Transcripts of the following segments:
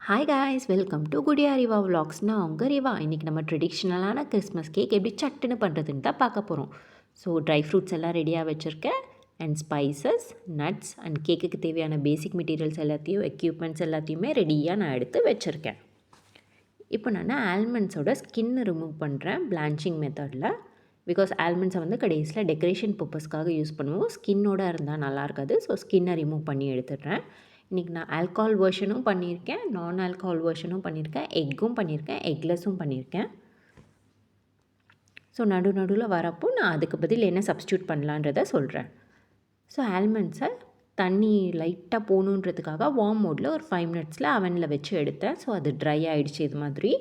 Hi guys, welcome to Gudiya Riva vlogs. நான் உங்கள் ரிவா. இன்றைக்கி நம்ம ட்ரெடிஷ்னலான கிறிஸ்மஸ் கேக் எப்படி சட்டுன்னு பண்ணுறதுன்னு தான் பார்க்க போகிறோம். ஸோ ட்ரை ஃப்ரூட்ஸ் எல்லாம் ரெடியாக வச்சுருக்கேன். அண்ட் ஸ்பைசஸ், நட்ஸ் அண்ட் கேக்குக்கு தேவையான பேசிக் மெட்டீரியல்ஸ் எல்லாத்தையும், எக்யூப்மெண்ட்ஸ் எல்லாத்தையுமே ரெடியாக நான் எடுத்து வச்சுருக்கேன். இப்போ நான் ஆல்மண்ட்ஸோட ஸ்கின்னை ரிமூவ் பண்ணுறேன் பிளான்ச்சிங் மெத்தடில். பிகாஸ் ஆல்மண்ட்ஸை வந்து கடைசியில் டெக்கரேஷன் பர்பஸ்க்காக யூஸ் பண்ணுவோம். ஸ்கின்னோடு இருந்தால் நல்லா இருக்காது. ஸோ ஸ்கின்னை ரிமூவ் பண்ணி எடுத்துடுறேன். இன்றைக்கி நான் ஆல்கஹால் வெர்ஷனும் பண்ணியிருக்கேன், நான் ஆல்கஹால் வெர்ஷனும் பண்ணியிருக்கேன், எக்கும் பண்ணியிருக்கேன், எக்லெஸ்ஸும் பண்ணியிருக்கேன். ஸோ நடுவில் வரப்போ நான் அதுக்கு பதில் என்ன சப்ஸ்டியூட் பண்ணலான்றதை சொல்கிறேன். ஸோ ஆல்மண்ட்ஸை தண்ணி லைட்டாக போகணுன்றதுக்காக வார்ம் மோடில் ஒரு 5 மினிட்ஸில் அவனில் வச்சு எடுத்தேன். ஸோ அது ட்ரை ஆகிடுச்சு இது மாதிரி.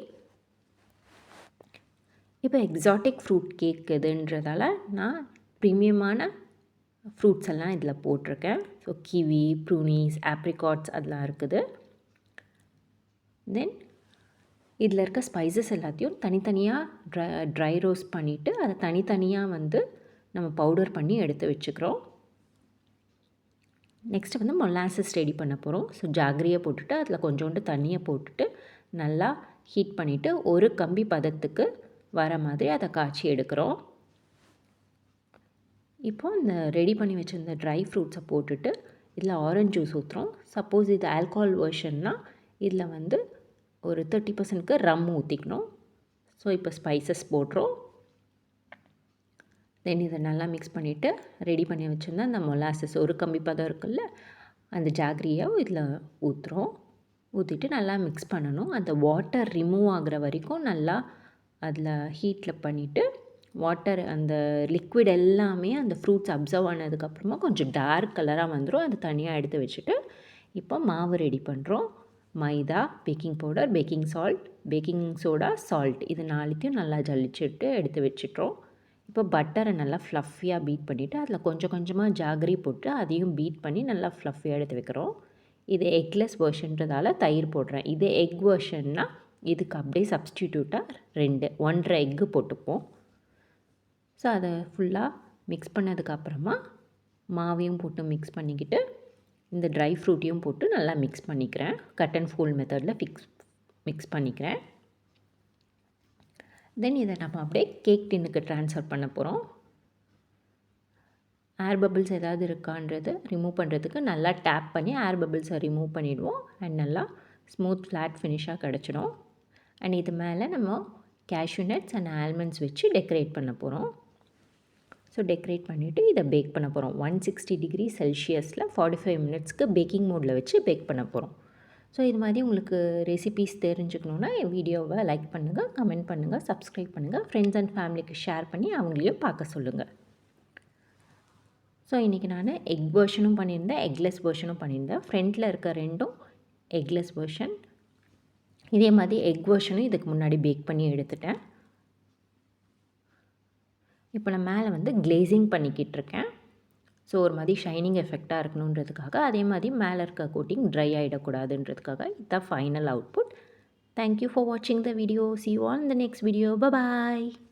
இப்போ எக்ஸாட்டிக் ஃப்ரூட் கேக் எதுன்றதால நான் ப்ரீமியமான ஃப்ரூட்ஸ் எல்லாம் இதில் போட்டிருக்கேன். ஸோ கிவி, ப்ரூனீஸ், ஆப்ரிகாட்ஸ் அதெல்லாம் இருக்குது. தென் இதில் இருக்க ஸ்பைசஸ் எல்லாத்தையும் தனித்தனியாக ட்ரை ரோஸ்ட் பண்ணிவிட்டு அதை தனித்தனியாக வந்து நம்ம பவுடர் பண்ணி எடுத்து வச்சுக்கிறோம். நெக்ஸ்ட்டு வந்து மொலாசஸ் ரெடி பண்ண போகிறோம். ஸோ ஜாகரியை போட்டுட்டு அதில் கொஞ்சோண்டு தண்ணியை போட்டுட்டு நல்லா ஹீட் பண்ணிவிட்டு ஒரு கம்பி பதத்துக்கு வர மாதிரி அதை காய்ச்சி எடுக்கிறோம். இப்போது இந்த ரெடி பண்ணி வச்சுருந்த ட்ரை ஃப்ரூட்ஸை போட்டுட்டு இதில் ஆரஞ்ச் ஜூஸ் ஊற்றுறோம். சப்போஸ் இது ஆல்கஹால் வெர்ஷன்னால் இதில் வந்து ஒரு 30%க்கு ரம் ஊற்றிக்கணும். ஸோ இப்போ ஸ்பைசஸ் போடுறோம். தென் இதை நல்லா மிக்ஸ் பண்ணிவிட்டு ரெடி பண்ணி வச்சுருந்தா அந்த மொலாசஸ் ஒரு கம்பி பதம் இருக்குல்ல, அந்த ஜாகரியை இதில் ஊற்றுறோம். ஊற்றிட்டு நல்லா மிக்ஸ் பண்ணணும். அந்த வாட்டர் ரிமூவ் ஆகிற வரைக்கும் நல்லா அதில் ஹீட்டில் பண்ணிவிட்டு வாட்டர் அந்த லிக்விட் எல்லாமே அந்த ஃப்ரூட்ஸ் அப்சர்வ் ஆனதுக்கப்புறமா கொஞ்சம் டார்க் கலராக வந்துடும். அது தனியாக எடுத்து வச்சுட்டு இப்போ மாவு ரெடி பண்ணுறோம். Maida, baking powder, baking salt, baking soda, salt இது நாலுத்தையும் நல்லா ஜல்லிச்சுட்டு எடுத்து வச்சுட்டோம். இப்போ பட்டரை நல்லா ஃப்ளஃபியாக பீட் பண்ணிவிட்டு அதில் கொஞ்சம் கொஞ்சமாக ஜாகரி போட்டு அதையும் பீட் பண்ணி நல்லா ஃப்ளஃபியாக எடுத்து வைக்கிறோம். இது எக்லெஸ் வெர்ஷன்றதால தயிர் போடுறேன். இது எக் வெர்ஷன்னால் இதுக்கு அப்படியே சப்ஸ்டிடியூட்டாக 1.5 எக்கு போட்டுப்போம். ஸோ அதை ஃபுல்லாக மிக்ஸ் பண்ணதுக்கப்புறமா மாவையும் போட்டு மிக்ஸ் பண்ணிக்கிட்டு இந்த ட்ரை ஃப்ரூட்டையும் போட்டு நல்லா மிக்ஸ் பண்ணிக்கிறேன். கட் அண்ட் ஃபோல்ட் மெத்தடில் மிக்ஸ் பண்ணிக்கிறேன். தென் இதை நம்ம அப்படியே கேக் டின்னுக்கு ட்ரான்ஸ்ஃபர் பண்ண போகிறோம். ஏர் பபிள்ஸ் ஏதாவது இருக்கான்றது ரிமூவ் பண்ணுறதுக்கு நல்லா டேப் பண்ணி ஏர் பபிள்ஸை ரிமூவ் பண்ணிவிடுவோம். அண்ட் நல்லா ஸ்மூத் ஃப்ளாட் ஃபினிஷாக கிடச்சிடும். அண்ட் இது மேலே நம்ம கேஷ்யூ நட்ஸ் அண்ட் ஆல்மண்ட்ஸ் வச்சு டெக்கரேட் பண்ண போகிறோம். ஸோ டெக்கரேட் பண்ணிவிட்டு இதை பேக் பண்ண போகிறோம். 160 டிகிரி செல்சியஸில் 45 மினிட்ஸ்க்கு பேக்கிங் மோடில் வச்சு பேக் பண்ண போகிறோம். ஸோ இது மாதிரி உங்களுக்கு ரெசிபீஸ் தெரிஞ்சுக்கணுன்னா என் வீடியோவை லைக் பண்ணுங்கள், கமெண்ட் பண்ணுங்கள், சப்ஸ்கிரைப் பண்ணுங்கள், ஃப்ரெண்ட்ஸ் அண்ட் ஃபேமிலிக்கு ஷேர் பண்ணி அவங்களையும் பார்க்க சொல்லுங்கள். ஸோ இன்றைக்கி நான் எக் வெர்ஷனும் பண்ணியிருந்தேன், எக்லெஸ் வெர்ஷனும் பண்ணியிருந்தேன். ஃப்ரண்ட்டில் இருக்க ரெண்டும் எக்லெஸ் வெர்ஷன். இதே மாதிரி எக் வெர்ஷனும் இதுக்கு முன்னாடி பேக் பண்ணி எடுத்துட்டேன். இப்போ நான் மேலே வந்து கிளேசிங் பண்ணிக்கிட்டுருக்கேன். ஸோ ஒரு மாதிரி ஷைனிங் எஃபெக்டாக இருக்கணுன்றதுக்காக, அதே மாதிரி மேலே இருக்க கோட்டிங் ட்ரை ஆகிடக்கூடாதுன்றதுக்காக இதுதான் ஃபைனல் அவுட்புட். தேங்க்யூ ஃபார் வாட்சிங் the video. See you all in the next video. Bye bye.